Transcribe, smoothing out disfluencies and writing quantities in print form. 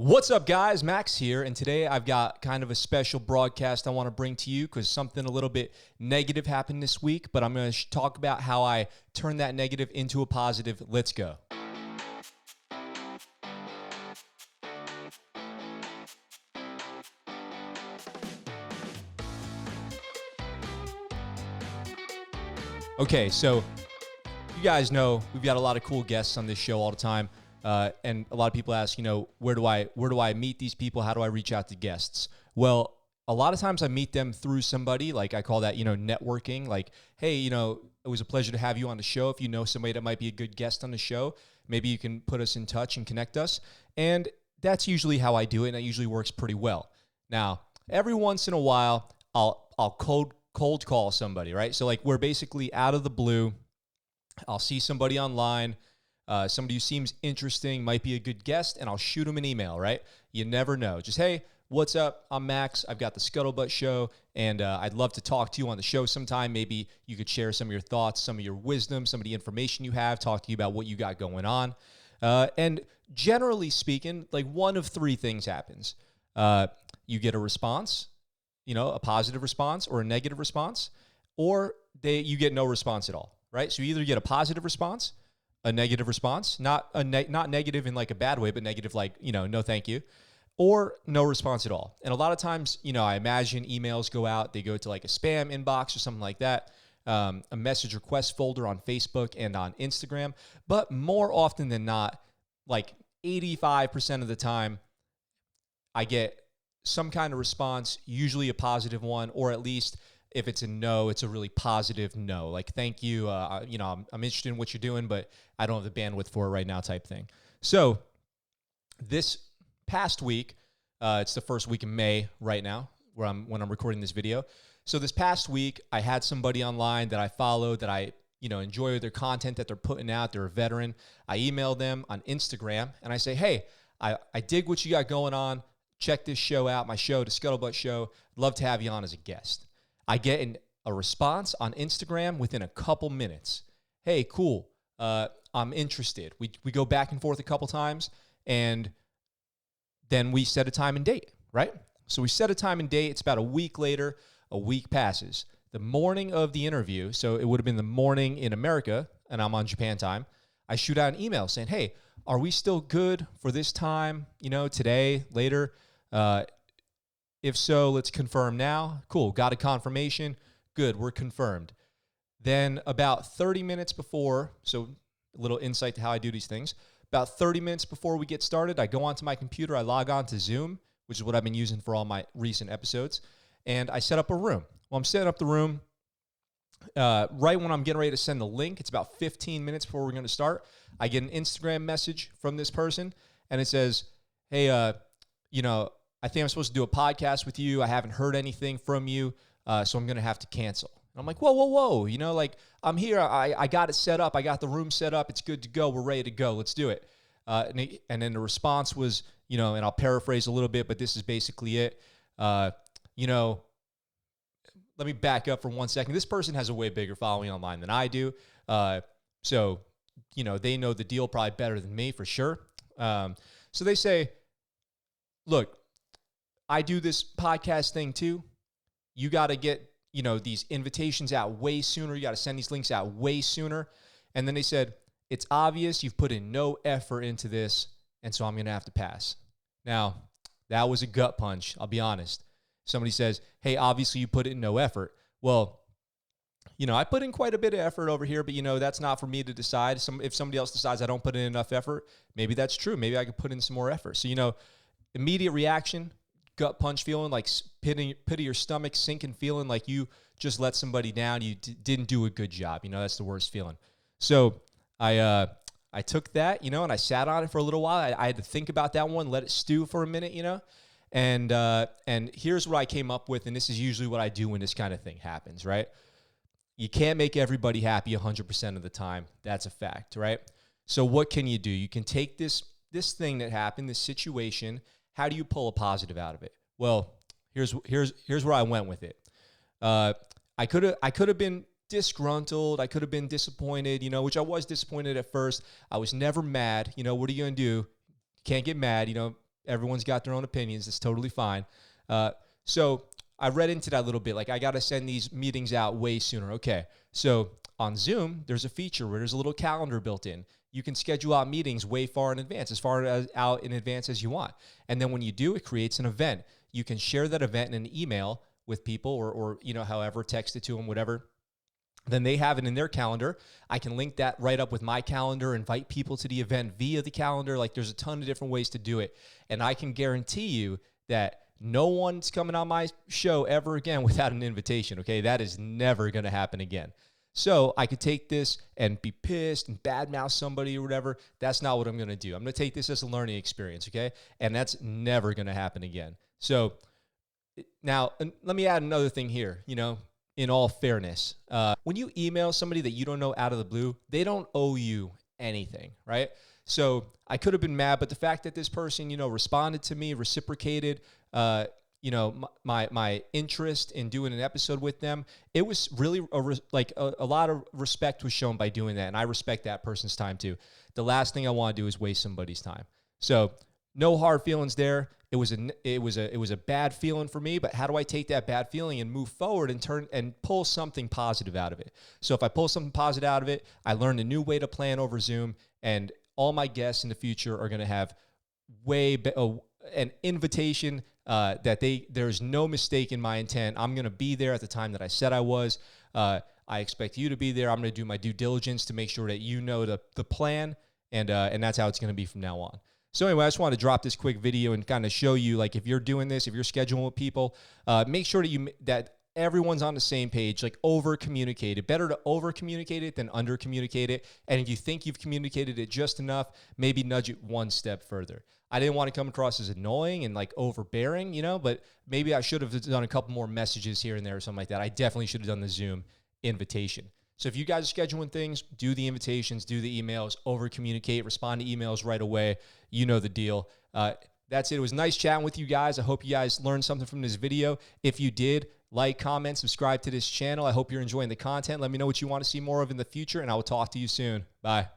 What's up, guys? Max here, and today I've got kind of a special broadcast I want to bring to you because something a little bit negative happened this week, but I'm going to talk about how I turned that negative into a positive. Let's go. Okay, so you guys know we've got a lot of cool guests on this show all the time. And a lot of people ask, where do I meet these people? How do I reach out to guests? Well, a lot of times I meet them through somebody, like I call that, networking. Like, hey, it was a pleasure to have you on the show. If you know somebody that might be a good guest on the show, maybe you can put us in touch and connect us. And that's usually how I do it, and that usually works pretty well. Now, every once in a while, I'll cold call somebody, right? So like we're basically out of the blue. I'll see somebody online. Somebody who seems interesting, might be a good guest, and I'll shoot them an email, right? You never know. Just, hey, what's up? I'm Max. I've got the ScuttleButt Show, and I'd love to talk to you on the show sometime. Maybe you could share some of your thoughts, some of your wisdom, some of the information you have, talk to you about what you got going on. And generally speaking, like one of three things happens. You get a response, a positive response or a negative response, or you get no response at all, right? So you either get a positive response, a negative response, not negative in like a bad way, but negative like, no thank you, or no response at all. And a lot of times, I imagine emails go out, they go to like a spam inbox or something like that, a message request folder on Facebook and on Instagram. But more often than not, like 85% of the time, I get some kind of response, usually a positive one, or at least if it's a no, it's a really positive no. Like, thank you. I'm interested in what you're doing, but I don't have the bandwidth for it right now type thing. So this past week, it's the first week of May right now when I'm recording this video. So this past week, I had somebody online that I followed that I, enjoy their content that they're putting out. They're a veteran. I emailed them on Instagram and I say, hey, I dig what you got going on. Check this show out, my show, the ScuttleButt Show. I'd love to have you on as a guest. I get a response on Instagram within a couple minutes. Hey, cool. I'm interested. We go back and forth a couple times, and then we set a time and date, right? So we set a time and date. It's about a week later. A week passes. The morning of the interview, so it would have been the morning in America, and I'm on Japan time, I shoot out an email saying, hey, are we still good for this time, today, later? If so, let's confirm now. Cool, got a confirmation. Good, we're confirmed. Then about 30 minutes before, so a little insight to how I do these things. About 30 minutes before we get started, I go onto my computer, I log on to Zoom, which is what I've been using for all my recent episodes, and I set up a room. Well, I'm setting up the room. Right when I'm getting ready to send the link, it's about 15 minutes before we're going to start, I get an Instagram message from this person, and it says, hey, I think I'm supposed to do a podcast with you. I haven't heard anything from you, so I'm going to have to cancel. And I'm like, whoa. I'm here. I got it set up. I got the room set up. It's good to go. We're ready to go. Let's do it. And then the response was, and I'll paraphrase a little bit, but this is basically it. Let me back up for 1 second. This person has a way bigger following online than I do. So they know the deal probably better than me for sure. So they say, look, I do this podcast thing too. You got to get, these invitations out way sooner. You got to send these links out way sooner. And then they said, it's obvious you've put in no effort into this, and so I'm going to have to pass. Now, that was a gut punch, I'll be honest. Somebody says, hey, obviously you put in no effort. Well, I put in quite a bit of effort over here, but, that's not for me to decide. If somebody else decides I don't put in enough effort, maybe that's true. Maybe I could put in some more effort. So, immediate reaction, gut punch feeling, like pit of your stomach sinking, feeling like you just let somebody down. You didn't do a good job. That's the worst feeling. So I took that, and I sat on it for a little while. I had to think about that one, let it stew for a minute, and here's what I came up with, and this is usually what I do when this kind of thing happens, right? You can't make everybody happy 100% of the time. That's a fact, right? So what can you do? You can take this thing that happened, this situation. How do you pull a positive out of it? Well, here's where I went with it. I could have been disgruntled. I could have been disappointed, which I was disappointed at first. I was never mad. What are you going to do? Can't get mad. Everyone's got their own opinions. It's totally fine. So I read into that a little bit. Like, I got to send these meetings out way sooner. Okay. So on Zoom, there's a feature where there's a little calendar built in. You can schedule out meetings way far in advance, as far out in advance as you want. And then when you do, it creates an event. You can share that event in an email with people or however, text it to them, whatever. Then they have it in their calendar. I can link that right up with my calendar, invite people to the event via the calendar. Like, there's a ton of different ways to do it. And I can guarantee you that no one's coming on my show ever again without an invitation, okay? That is never going to happen again. So I could take this and be pissed and badmouth somebody or whatever. That's not what I'm going to do. I'm going to take this as a learning experience, okay? And that's never going to happen again. So now, let me add another thing here, in all fairness. When you email somebody that you don't know out of the blue, they don't owe you anything, right? So I could have been mad, but the fact that this person, responded to me, reciprocated, my interest in doing an episode with them, it was really a lot of respect was shown by doing that. And I respect that person's time too. The last thing I want to do is waste somebody's time. So no hard feelings there. It was a bad feeling for me, but how do I take that bad feeling and move forward and pull something positive out of it? So if I pull something positive out of it, I learned a new way to plan over Zoom, and all my guests in the future are going to have an invitation that there's no mistake in my intent. I'm going to be there at the time that I said I was. I expect you to be there. I'm going to do my due diligence to make sure that you know the plan, and that's how it's going to be from now on. So anyway, I just wanted to drop this quick video and kind of show you, like, if you're doing this, if you're scheduling with people, make sure that everyone's on the same page. Like, over communicate it. Better to over communicate it than under communicate it. And if you think you've communicated it just enough, maybe nudge it one step further. I didn't want to come across as annoying and like overbearing, but maybe I should have done a couple more messages here and there or something like that. I definitely should have done the Zoom invitation. So if you guys are scheduling things, do the invitations, do the emails, over communicate, respond to emails right away. You know the deal. That's it. It was nice chatting with you guys. I hope you guys learned something from this video. If you did, like, comment, subscribe to this channel. I hope you're enjoying the content. Let me know what you want to see more of in the future, and I will talk to you soon. Bye.